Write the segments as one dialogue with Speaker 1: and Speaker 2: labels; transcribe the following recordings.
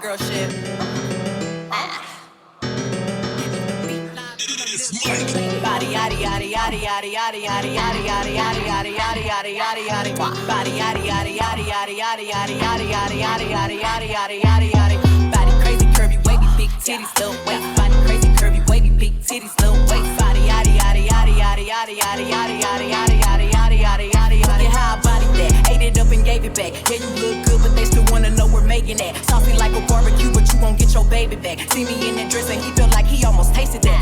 Speaker 1: girl shit. Body yaddy yaddy yaddy yaddy yaddy yaddy yaddy yaddy yaddy yaddy yaddy yaddy yaddy yaddy body yaddy yaddy yaddy yaddy yaddy yaddy yaddy yaddy yaddy yaddy yaddy yaddy yaddy yaddy body crazy curvy wavy big titties little waist body crazy curvy wavy big titties little waist body yaddy yaddy yaddy yaddy yaddy yaddy yaddy yaddy yaddy yaddy yaddy yaddy yaddy look at how I body that ate it up and gave it back yeah you look good but they still wanna know we're making that saucy like a barbecue but you won't get your baby back see me in that dress and he felt like he almost tasted that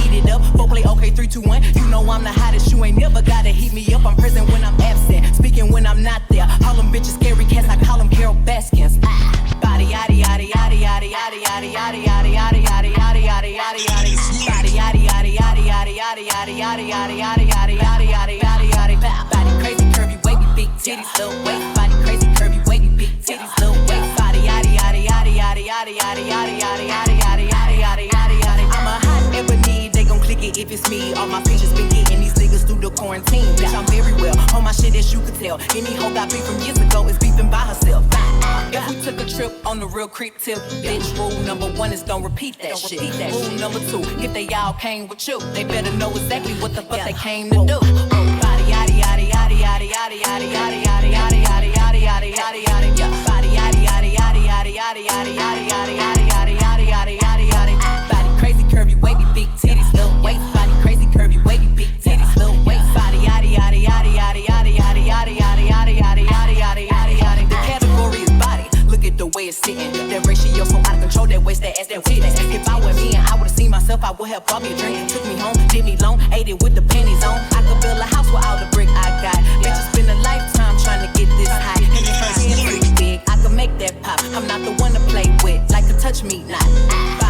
Speaker 1: eat it up, four play okay 3, 2, 1 you know I'm the hottest, you ain't never gotta heat me up I'm present when I'm absent, speaking when I'm not there all them bitches scary cats, I call them Carol Baskins body yaddy yaddy yaddy yaddy yaddy yaddy yaddy yaddy yaddy yaddy yaddy yaddy yaddy yaddy body yaddy yaddy yaddy yaddy yaddy yaddy yaddy yaddy yaddy yaddy yaddy yaddy yaddy yaddy body crazy curvy wavy big titties little waist body crazy curvy wavy big titties little waist body yaddy yaddy yaddy yaddy yaddy yaddy yaddy yaddy yaddy yaddy yaddy yaddy yaddy yaddy I'm a hot ebony they gon' click it if it's me all my pictures been getting these niggas through the quarantine bitch I'm very well on my shit as you could tell any hoe got beef from years ago is beefing by herself if we took a trip on the real creep tip bitch rule number 1 is don't repeat that shit rule number 2 if they all came with you they better know exactly what the fuck they came to do body yaddy yaddy yaddy yaddy yaddy yaddy yaddy yaddy yaddy yaddy yaddy yaddy yaddy yaddy body yaddy yaddy yaddy yaddy yaddy yaddy yaddy yaddy yaddy yaddy yaddy yaddy yaddy yaddy body crazy curvy wavy big titties little waist body crazy curvy wavy big titties little waist body yaddy yaddy yaddy yaddy yaddy yaddy yaddy yaddy yaddy yaddy yaddy yaddy yaddy yaddy the category is body look at the way it's sitting that ratio so out of control that waist that ass that titties if I were me and I would've seen myself I would have bought me a drink took me home did me long ate it with the panties on I could build a house with all the brick I got bitches spend a lifetime trying to get this high and if my hands really big I could make that pop I'm not the one to play with like to touch me not